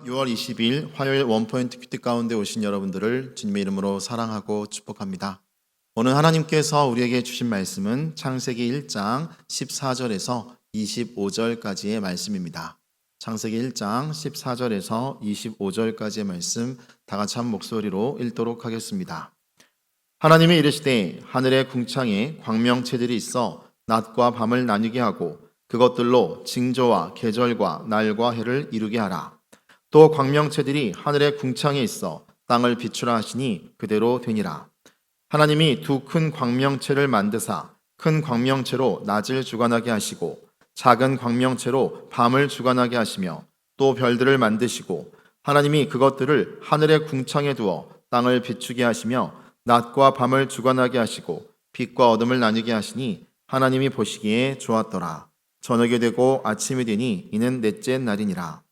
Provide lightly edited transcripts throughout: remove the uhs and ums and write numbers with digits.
6월 20일 화요일 원포인트 큐티 가운데 오신 여러분들을 주님의 이름으로 사랑하고 축복합니다. 오늘 하나님께서 우리에게 주신 말씀은 창세기 1장 14절에서 25절까지의 말씀입니다. 창세기 1장 14절에서 25절까지의 말씀 다 같이 한 목소리로 읽도록 하겠습니다. 하나님이 이르시되 하늘의 궁창에 광명체들이 있어 낮과 밤을 나뉘게 하고 그것들로 징조와 계절과 날과 해를 이루게 하라. 또 광명체들이 하늘의 궁창에 있어 땅을 비추라 하시니 그대로 되니라. 하나님이 두 큰 광명체를 만드사 큰 광명체로 낮을 주관하게 하시고 작은 광명체로 밤을 주관하게 하시며 또 별들을 만드시고 하나님이 그것들을 하늘의 궁창에 두어 땅을 비추게 하시며 낮과 밤을 주관하게 하시고 빛과 어둠을 나뉘게 하시니 하나님이 보시기에 좋았더라. 저녁이 되고 아침이 되니 이는 넷째 날이니라.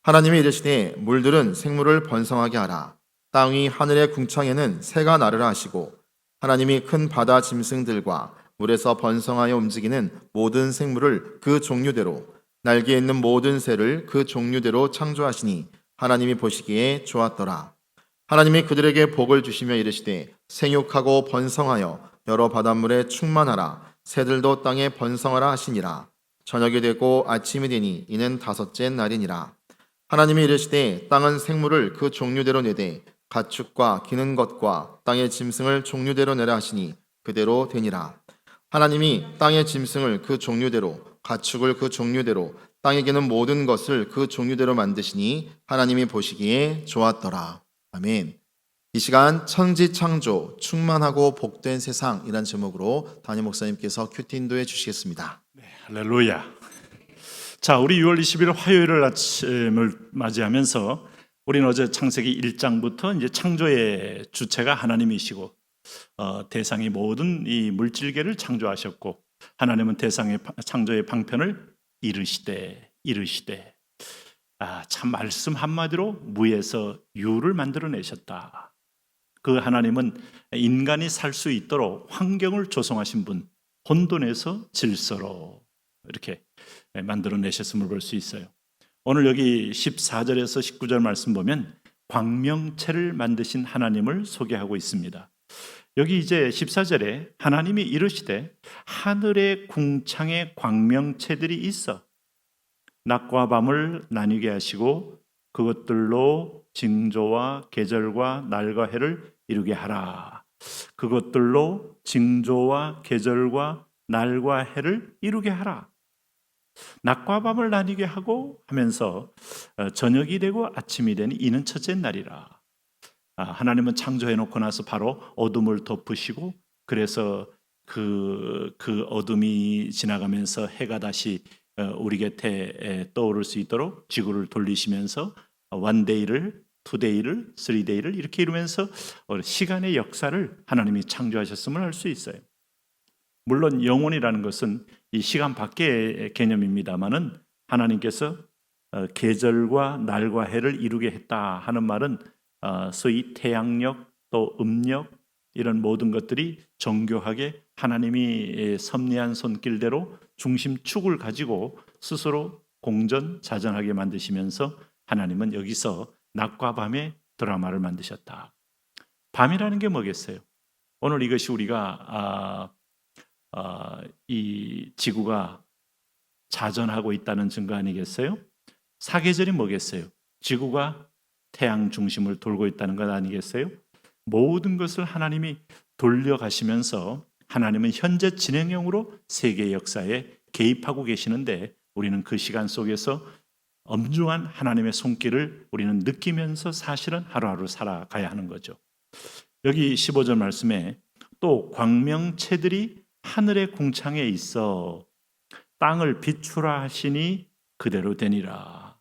하나님이 이르시되 물들은 생물을 번성하게 하라. 땅 위 하늘의 궁창에는 새가 나르라 하시고 하나님이 큰 바다 짐승들과 물에서 번성하여 움직이는 모든 생물을 그 종류대로 날개 있는 모든 새를 그 종류대로 창조하시니 하나님이 보시기에 좋았더라. 하나님이 그들에게 복을 주시며 이르시되 생육하고 번성하여 여러 바닷물에 충만하라. 새들도 땅에 번성하라 하시니라. 저녁이 되고 아침이 되니 이는 다섯째 날이니라. 하나님이 이르시되 땅은 생물을 그 종류대로 내되 가축과 기는 것과 땅의 짐승을 종류대로 내라 하시니 그대로 되니라. 하나님이 땅의 짐승을 그 종류대로 가축을 그 종류대로 땅에 기는 모든 것을 그 종류대로 만드시니 하나님이 보시기에 좋았더라. 아멘. 이 시간 천지창조 충만하고 복된 세상이란 제목으로 담임 목사님께서 큐티 인도해 주시겠습니다. 할렐루야. 자, 우리 6월 20일 화요일 아침을 맞이하면서 우리는 어제 창세기 1장부터 이제 창조의 주체가 하나님이시고 대상이 모든 이 물질계를 창조하셨고 하나님은 대상의 창조의 방편을 이르시되 참 말씀 한마디로 무에서 유를 만들어내셨다. 그 하나님은 인간이 살 수 있도록 환경을 조성하신 분, 혼돈에서 질서로 이렇게 만들어내셨음을 볼 수 있어요. 오늘 여기 14절에서 19절 말씀 보면 광명체를 만드신 하나님을 소개하고 있습니다. 여기 이제 14절에 하나님이 이르시되 하늘의 궁창에 광명체들이 있어 낮과 밤을 나뉘게 하시고 그것들로 징조와 계절과 날과 해를 이루게 하라. 그것들로 징조와 계절과 날과 해를 이루게 하라. 낮과 밤을 나뉘게 하고 하면서 저녁이 되고 아침이 되니 이는 첫째 날이라. 하나님은 창조해 놓고 나서 바로 어둠을 덮으시고 그래서 그 어둠이 지나가면서 해가 다시 우리 곁에 떠오를 수 있도록 지구를 돌리시면서 one day를, two day를, three day를 이렇게 이루면서 시간의 역사를 하나님이 창조하셨음을 알 수 있어요. 물론 영혼이라는 것은 이 시간 밖의 개념입니다만은 하나님께서 계절과 날과 해를 이루게 했다 하는 말은 소위 태양력 또 음력 이런 모든 것들이 정교하게 하나님이 섭리한 손길대로 중심축을 가지고 스스로 공전자전하게 만드시면서 하나님은 여기서 낮과 밤의 드라마를 만드셨다. 밤이라는 게 뭐겠어요? 오늘 이것이 우리가 이 지구가 자전하고 있다는 증거 아니겠어요? 사계절이 뭐겠어요? 지구가 태양 중심을 돌고 있다는 것 아니겠어요? 모든 것을 하나님이 돌려가시면서 하나님은 현재 진행형으로 세계 역사에 개입하고 계시는데 우리는 그 시간 속에서 엄중한 하나님의 손길을 우리는 느끼면서 사실은 하루하루 살아가야 하는 거죠. 여기 15절 말씀에 또 광명체들이 하늘의 궁창에 있어 땅을 비추라 하시니 그대로 되니라.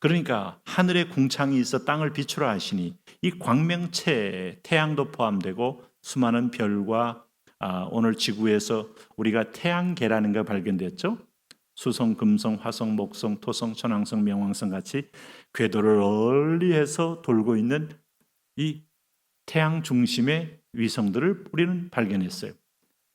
그러니까 하늘의 궁창이 있어 땅을 비추라 하시니 이 광명체, 태양도 포함되고 수많은 별과 오늘 지구에서 우리가 태양계라는 게 발견됐죠. 수성, 금성, 화성, 목성, 토성, 천왕성, 명왕성 같이 궤도를 멀리해서 돌고 있는 이 태양 중심의 위성들을 우리는 발견했어요.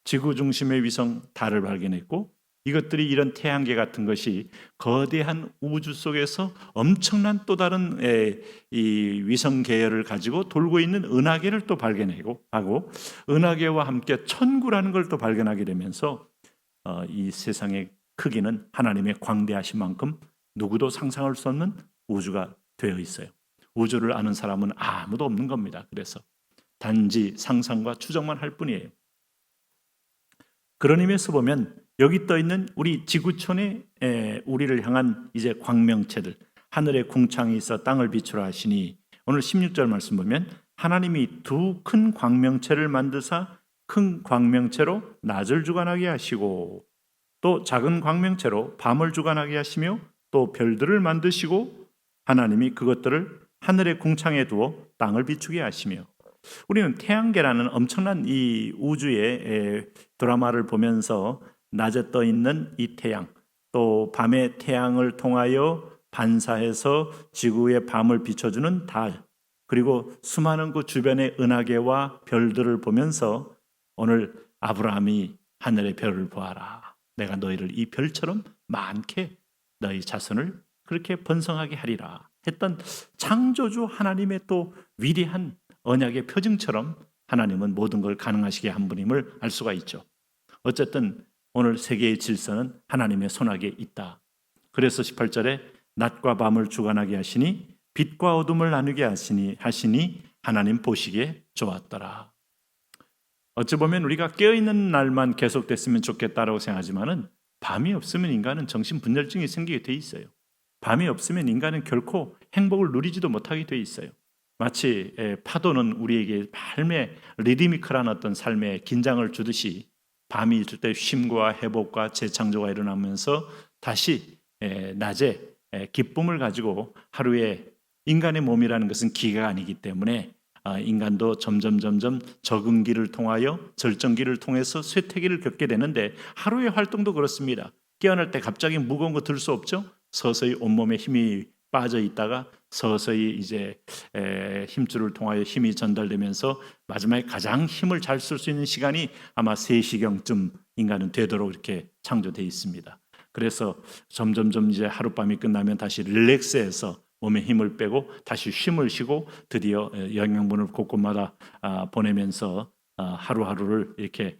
지구 중심의 위성 달을 발견했고 이것들이 이런 태양계 같은 것이 거대한 우주 속에서 엄청난 또 다른 이 위성 계열을 가지고 돌고 있는 은하계를 또 발견하고 하고 은하계와 함께 천구라는 걸 또 발견하게 되면서 이 세상의 크기는 하나님의 광대하신 만큼 누구도 상상할 수 없는 우주가 되어 있어요. 우주를 아는 사람은 아무도 없는 겁니다. 그래서 단지 상상과 추정만 할 뿐이에요. 그런 의미에서 보면 여기 떠 있는 우리 지구촌에 우리를 향한 이제 광명체들, 하늘에 궁창이 있어 땅을 비추라 하시니, 오늘 16절 말씀 보면 하나님이 두 큰 광명체를 만드사 큰 광명체로 낮을 주관하게 하시고 또 작은 광명체로 밤을 주관하게 하시며 또 별들을 만드시고 하나님이 그것들을 하늘의 궁창에 두어 땅을 비추게 하시며. 우리는 태양계라는 엄청난 이 우주의 드라마를 보면서 낮에 떠 있는 이 태양, 또 밤의 태양을 통하여 반사해서 지구의 밤을 비춰주는 달, 그리고 수많은 그 주변의 은하계와 별들을 보면서 오늘 아브라함이 하늘의 별을 보아라, 내가 너희를 이 별처럼 많게 너희 자손을 그렇게 번성하게 하리라 했던 창조주 하나님의 또 위대한 언약의 표징처럼 하나님은 모든 걸 가능하시게 한 분임을 알 수가 있죠. 어쨌든 오늘 세계의 질서는 하나님의 손아귀에 있다. 그래서 18절에 낮과 밤을 주관하게 하시니 빛과 어둠을 나누게 하시니 하나님 보시기에 좋았더라. 어찌 보면 우리가 깨어있는 날만 계속됐으면 좋겠다라고 생각하지만은 밤이 없으면 인간은 정신분열증이 생기게 돼 있어요. 밤이 없으면 인간은 결코 행복을 누리지도 못하게 돼 있어요. 마치 파도는 우리에게 삶의 리드미컬한 어떤 삶의 긴장을 주듯이 밤이 있을 때 쉼과 회복과 재창조가 일어나면서 다시 낮에 기쁨을 가지고 하루에, 인간의 몸이라는 것은 기계가 아니기 때문에 인간도 점점 적응기를 통하여 절정기를 통해서 쇠퇴기를 겪게 되는데, 하루의 활동도 그렇습니다. 깨어날 때 갑자기 무거운 거 들 수 없죠. 서서히 온몸에 힘이 빠져 있다가 서서히 이제 힘줄을 통하여 힘이 전달되면서 마지막에 가장 힘을 잘 쓸 수 있는 시간이 아마 3시경쯤 인간은 되도록 이렇게 창조되어 있습니다. 그래서 점점 이제 하룻밤이 끝나면 다시 릴렉스해서 몸에 힘을 빼고 다시 쉼을 쉬고 드디어 영양분을 곳곳마다 보내면서 하루하루를 이렇게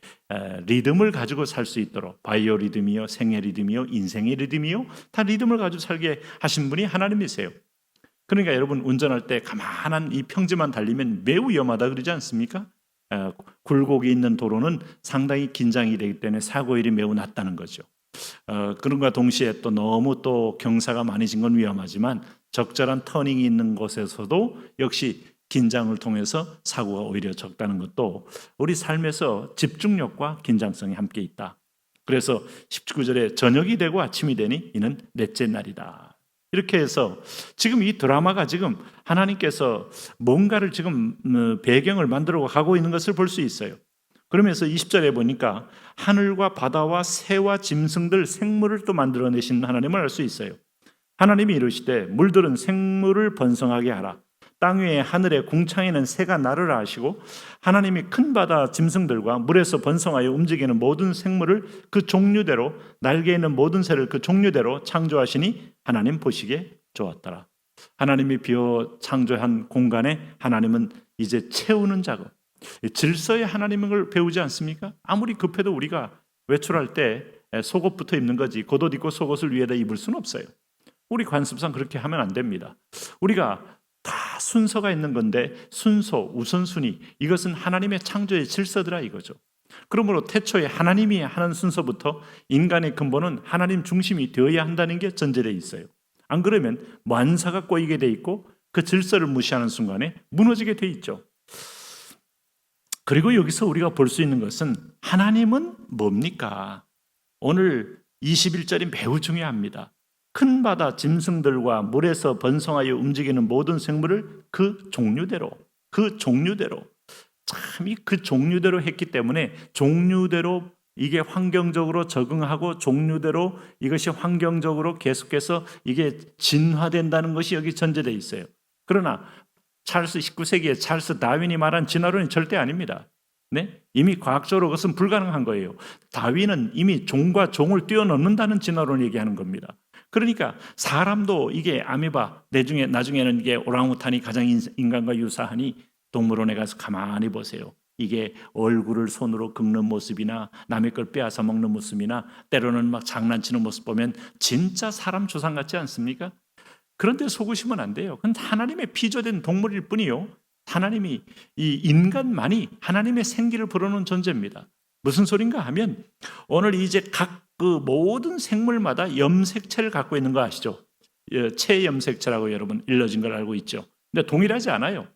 리듬을 가지고 살 수 있도록, 바이오 리듬이요, 생애 리듬이요, 인생의 리듬이요, 다 리듬을 가지고 살게 하신 분이 하나님이세요. 그러니까 여러분, 운전할 때 가만한 이 평지만 달리면 매우 위험하다 그러지 않습니까? 굴곡이 있는 도로는 상당히 긴장이 되기 때문에 사고율이 매우 낮다는 거죠. 그런가 동시에 또 너무 또 경사가 많이 진 건 위험하지만 적절한 터닝이 있는 곳에서도 역시 긴장을 통해서 사고가 오히려 적다는 것도 우리 삶에서 집중력과 긴장성이 함께 있다. 그래서 19절에 저녁이 되고 아침이 되니 이는 넷째 날이다. 이렇게 해서 지금 이 드라마가 지금 하나님께서 뭔가를 지금 배경을 만들어 가고 있는 것을 볼 수 있어요. 그러면서 20절에 보니까 하늘과 바다와 새와 짐승들, 생물을 또 만들어내신 하나님을 알 수 있어요. 하나님이 이르시되 물들은 생물을 번성하게 하라. 땅 위에 하늘의 궁창에는 새가 나르라 하시고, 하나님이 큰 바다 짐승들과 물에서 번성하여 움직이는 모든 생물을 그 종류대로, 날개 있는 모든 새를 그 종류대로 창조하시니 하나님 보시기에 좋았더라. 하나님이 비워 창조한 공간에 하나님은 이제 채우는 작업, 질서의 하나님을 배우지 않습니까? 아무리 급해도 우리가 외출할 때 속옷부터 입는 거지 겉옷 입고 속옷을 위에다 입을 수는 없어요. 우리 관습상 그렇게 하면 안 됩니다. 우리가 다 순서가 있는 건데 순서, 우선순위, 이것은 하나님의 창조의 질서더라 이거죠. 그러므로 태초에 하나님이 하는 순서부터 인간의 근본은 하나님 중심이 되어야 한다는 게 전제되어 있어요. 안 그러면 만사가 꼬이게 돼 있고 그 질서를 무시하는 순간에 무너지게 돼 있죠. 그리고 여기서 우리가 볼 수 있는 것은 하나님은 뭡니까? 오늘 21절이 매우 중요합니다. 큰 바다 짐승들과 물에서 번성하여 움직이는 모든 생물을 그 종류대로 참 그 종류대로 했기 때문에 종류대로 이게 환경적으로 적응하고 종류대로 이것이 환경적으로 계속해서 이게 진화된다는 것이 여기 전제되어 있어요. 그러나 찰스 19세기에 찰스 다윈이 말한 진화론이 절대 아닙니다. 네? 이미 과학적으로 그것은 불가능한 거예요. 다윈은 이미 종과 종을 뛰어넘는다는 진화론을 얘기하는 겁니다. 그러니까 사람도 이게 아미바, 나중에는 이게 오랑우탄이 가장 인간과 유사하니 동물원에 가서 가만히 보세요. 이게 얼굴을 손으로 긁는 모습이나 남의 걸 빼앗아 먹는 모습이나 때로는 막 장난치는 모습 보면 진짜 사람 조상 같지 않습니까? 그런데 속으시면 안 돼요. 그건 하나님의 피조된 동물일 뿐이요. 하나님이 이 인간만이 하나님의 생기를 불어넣은 존재입니다. 무슨 소린가 하면 오늘 이제 각 그 모든 생물마다 염색체를 갖고 있는 거 아시죠? 체염색체라고 여러분 일러진 걸 알고 있죠. 근데 동일하지 않아요.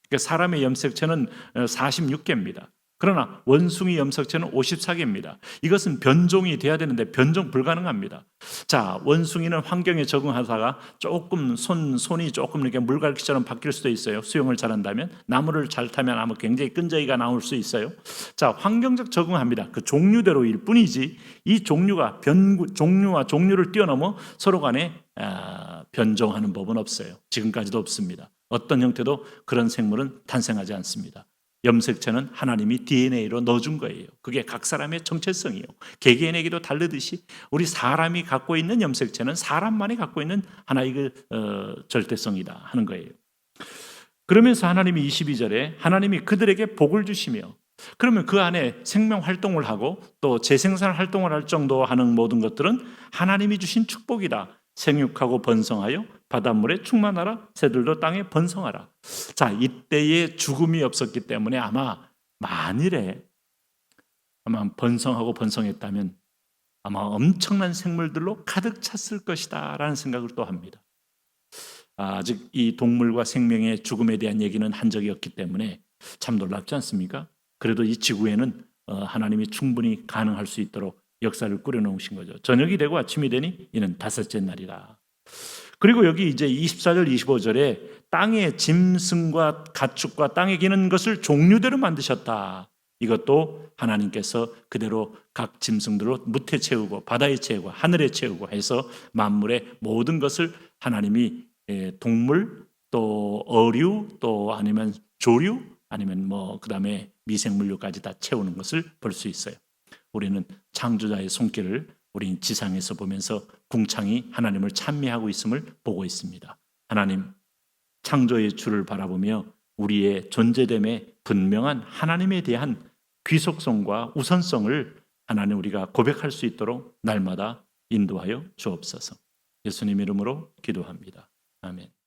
그러니까 사람의 염색체는 46개입니다. 그러나 원숭이 염색체는 54개입니다. 이것은 변종이 돼야 되는데 변종 불가능합니다. 자, 원숭이는 환경에 적응하다가 조금 손이 조금 이렇게 물갈퀴처럼 바뀔 수도 있어요. 수영을 잘한다면 나무를 잘 타면 아마 굉장히 끈적이가 나올 수 있어요. 자, 환경적 적응합니다. 그 종류대로일 뿐이지 이 종류가 종류와 종류를 뛰어넘어 서로 간에 변종하는 법은 없어요. 지금까지도 없습니다. 어떤 형태도 그런 생물은 탄생하지 않습니다. 염색체는 하나님이 DNA로 넣어준 거예요. 그게 각 사람의 정체성이에요. 개개인에게도 다르듯이 우리 사람이 갖고 있는 염색체는 사람만이 갖고 있는 하나의 절대성이다 하는 거예요. 그러면서 하나님이 22절에 하나님이 그들에게 복을 주시며 그러면 그 안에 생명 활동을 하고 또 재생산 활동을 할 정도 하는 모든 것들은 하나님이 주신 축복이다. 생육하고 번성하여 바닷물에 충만하라. 새들도 땅에 번성하라. 자, 이때에 죽음이 없었기 때문에 만일에 번성하고 번성했다면 아마 엄청난 생물들로 가득 찼을 것이다 라는 생각을 또 합니다. 아직 이 동물과 생명의 죽음에 대한 얘기는 한 적이 없기 때문에 참 놀랍지 않습니까? 그래도 이 지구에는 하나님이 충분히 가능할 수 있도록 역사를 꾸려놓으신 거죠. 저녁이 되고 아침이 되니 이는 다섯째 날이라. 그리고 여기 이제 24절 25절에 땅의 짐승과 가축과 땅에 기는 것을 종류대로 만드셨다. 이것도 하나님께서 그대로 각 짐승들로 무태 채우고 바다에 채우고 하늘에 채우고 해서 만물의 모든 것을 하나님이 동물 또 어류 또 아니면 조류 아니면 그다음에 미생물류까지 다 채우는 것을 볼 수 있어요. 우리는 창조자의 손길을 우리 지상에서 보면서 궁창이 하나님을 찬미하고 있음을 보고 있습니다. 하나님 창조의 주를 바라보며 우리의 존재됨에 분명한 하나님에 대한 귀속성과 우선성을 하나님 우리가 고백할 수 있도록 날마다 인도하여 주옵소서. 예수님 이름으로 기도합니다. 아멘.